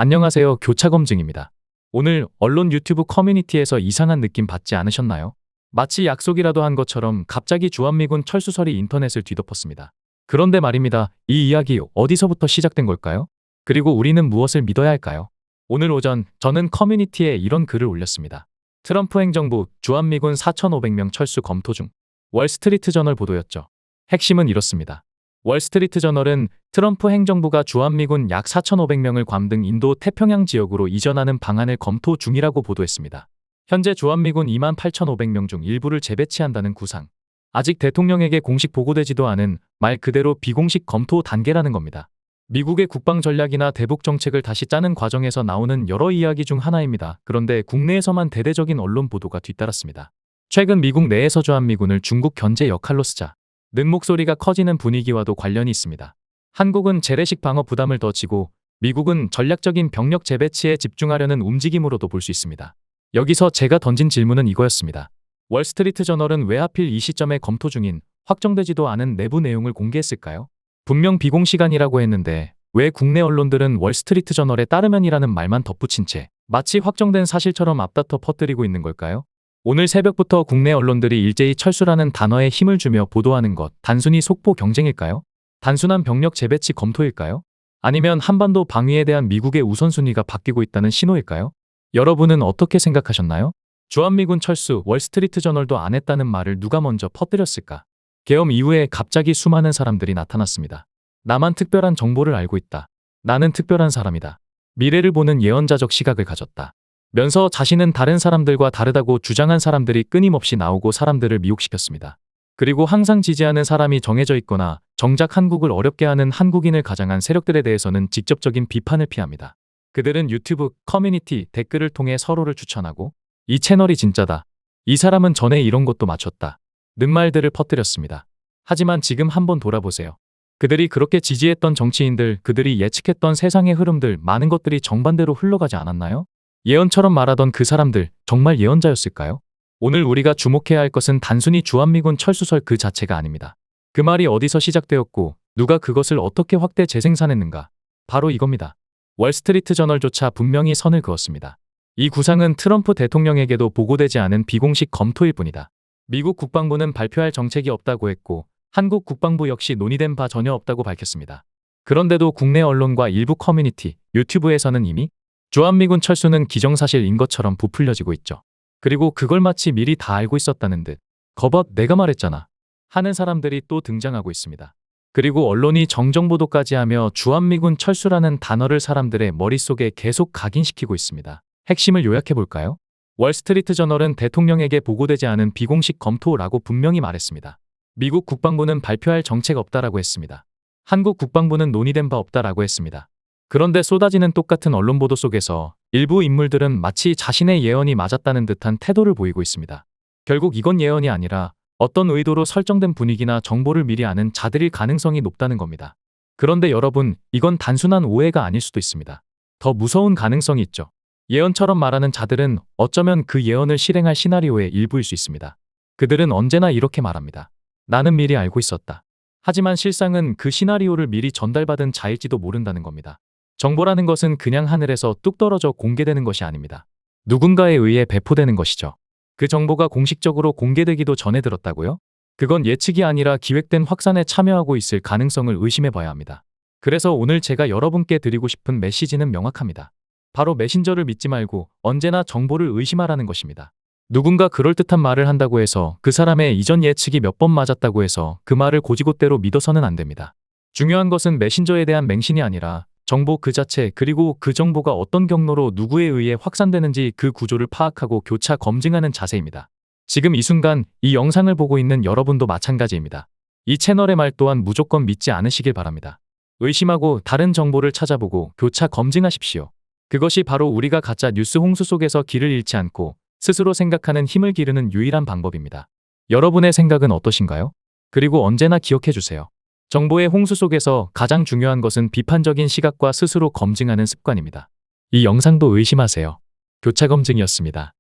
안녕하세요. 교차검증입니다. 오늘 언론 유튜브 커뮤니티에서 이상한 느낌 받지 않으셨나요? 마치 약속이라도 한 것처럼 갑자기 주한미군 철수설이 인터넷을 뒤덮었습니다. 그런데 말입니다. 이 이야기 어디서부터 시작된 걸까요? 그리고 우리는 무엇을 믿어야 할까요? 오늘 오전 저는 커뮤니티에 이런 글을 올렸습니다. 트럼프 행정부 주한미군 4,500명 철수 검토 중. 월스트리트저널 보도였죠. 핵심은 이렇습니다. 월스트리트저널은 트럼프 행정부가 주한미군 약 4,500명을 괌 등 인도 태평양 지역으로 이전하는 방안을 검토 중이라고 보도했습니다. 현재 주한미군 28,500명 중 일부를 재배치한다는 구상. 아직 대통령에게 공식 보고되지도 않은 말 그대로 비공식 검토 단계라는 겁니다. 미국의 국방 전략이나 대북 정책을 다시 짜는 과정에서 나오는 여러 이야기 중 하나입니다. 그런데 국내에서만 대대적인 언론 보도가 뒤따랐습니다. 최근 미국 내에서 주한미군을 중국 견제 역할로 쓰자 는 목소리가 커지는 분위기와도 관련이 있습니다. 한국은 재래식 방어 부담을 더 지고 미국은 전략적인 병력 재배치에 집중하려는 움직임으로도 볼 수 있습니다. 여기서 제가 던진 질문은 이거였습니다. 월스트리트저널은 왜 하필 이 시점에 검토 중인 확정되지도 않은 내부 내용을 공개했을까요? 분명 비공식안이라고 했는데 왜 국내 언론들은 월스트리트저널에 따르면이라는 말만 덧붙인 채 마치 확정된 사실처럼 앞다퉈 퍼뜨리고 있는 걸까요? 오늘 새벽부터 국내 언론들이 일제히 철수라는 단어에 힘을 주며 보도하는 것 단순히 속보 경쟁일까요? 단순한 병력 재배치 검토일까요? 아니면 한반도 방위에 대한 미국의 우선순위가 바뀌고 있다는 신호일까요? 여러분은 어떻게 생각하셨나요? 주한미군 철수 월스트리트저널도 안 했다는 말을 누가 먼저 퍼뜨렸을까? 계엄 이후에 갑자기 수많은 사람들이 나타났습니다. 나만 특별한 정보를 알고 있다. 나는 특별한 사람이다. 미래를 보는 예언자적 시각을 가졌다. 면서 자신은 다른 사람들과 다르다고 주장한 사람들이 끊임없이 나오고 사람들을 미혹시켰습니다. 그리고 항상 지지하는 사람이 정해져 있거나 정작 한국을 어렵게 하는 한국인을 가장한 세력들에 대해서는 직접적인 비판을 피합니다. 그들은 유튜브, 커뮤니티, 댓글을 통해 서로를 추천하고 이 채널이 진짜다. 이 사람은 전에 이런 것도 맞췄다. 는 말들을 퍼뜨렸습니다. 하지만 지금 한번 돌아보세요. 그들이 그렇게 지지했던 정치인들, 그들이 예측했던 세상의 흐름들 많은 것들이 정반대로 흘러가지 않았나요? 예언처럼 말하던 그 사람들 정말 예언자였을까요? 오늘 우리가 주목해야 할 것은 단순히 주한미군 철수설 그 자체가 아닙니다. 그 말이 어디서 시작되었고 누가 그것을 어떻게 확대 재생산했는가? 바로 이겁니다. 월스트리트저널조차 분명히 선을 그었습니다. 이 구상은 트럼프 대통령에게도 보고되지 않은 비공식 검토일 뿐이다. 미국 국방부는 발표할 정책이 없다고 했고 한국 국방부 역시 논의된 바 전혀 없다고 밝혔습니다. 그런데도 국내 언론과 일부 커뮤니티, 유튜브에서는 이미 주한미군 철수는 기정사실인 것처럼 부풀려지고 있죠. 그리고 그걸 마치 미리 다 알고 있었다는 듯 거봐 내가 말했잖아 하는 사람들이 또 등장하고 있습니다. 그리고 언론이 정정보도까지 하며 주한미군 철수라는 단어를 사람들의 머릿속에 계속 각인시키고 있습니다. 핵심을 요약해볼까요? 월스트리트저널은 대통령에게 보고되지 않은 비공식 검토라고 분명히 말했습니다. 미국 국방부는 발표할 정책 없다라고 했습니다. 한국 국방부는 논의된 바 없다라고 했습니다. 그런데 쏟아지는 똑같은 언론 보도 속에서 일부 인물들은 마치 자신의 예언이 맞았다는 듯한 태도를 보이고 있습니다. 결국 이건 예언이 아니라 어떤 의도로 설정된 분위기나 정보를 미리 아는 자들일 가능성이 높다는 겁니다. 그런데 여러분, 이건 단순한 오해가 아닐 수도 있습니다. 더 무서운 가능성이 있죠. 예언처럼 말하는 자들은 어쩌면 그 예언을 실행할 시나리오의 일부일 수 있습니다. 그들은 언제나 이렇게 말합니다. 나는 미리 알고 있었다. 하지만 실상은 그 시나리오를 미리 전달받은 자일지도 모른다는 겁니다. 정보라는 것은 그냥 하늘에서 뚝 떨어져 공개되는 것이 아닙니다. 누군가에 의해 배포되는 것이죠. 그 정보가 공식적으로 공개되기도 전에 들었다고요? 그건 예측이 아니라 기획된 확산에 참여하고 있을 가능성을 의심해 봐야 합니다. 그래서 오늘 제가 여러분께 드리고 싶은 메시지는 명확합니다. 바로 메신저를 믿지 말고 언제나 정보를 의심하라는 것입니다. 누군가 그럴듯한 말을 한다고 해서 그 사람의 이전 예측이 몇 번 맞았다고 해서 그 말을 곧이곧대로 믿어서는 안 됩니다. 중요한 것은 메신저에 대한 맹신이 아니라 정보 그 자체 그리고 그 정보가 어떤 경로로 누구에 의해 확산되는지 그 구조를 파악하고 교차 검증하는 자세입니다. 지금 이 순간 이 영상을 보고 있는 여러분도 마찬가지입니다. 이 채널의 말 또한 무조건 믿지 않으시길 바랍니다. 의심하고 다른 정보를 찾아보고 교차 검증하십시오. 그것이 바로 우리가 가짜 뉴스 홍수 속에서 길을 잃지 않고 스스로 생각하는 힘을 기르는 유일한 방법입니다. 여러분의 생각은 어떠신가요? 그리고 언제나 기억해주세요. 정보의 홍수 속에서 가장 중요한 것은 비판적인 시각과 스스로 검증하는 습관입니다. 이 영상도 의심하세요. 교차검증이었습니다.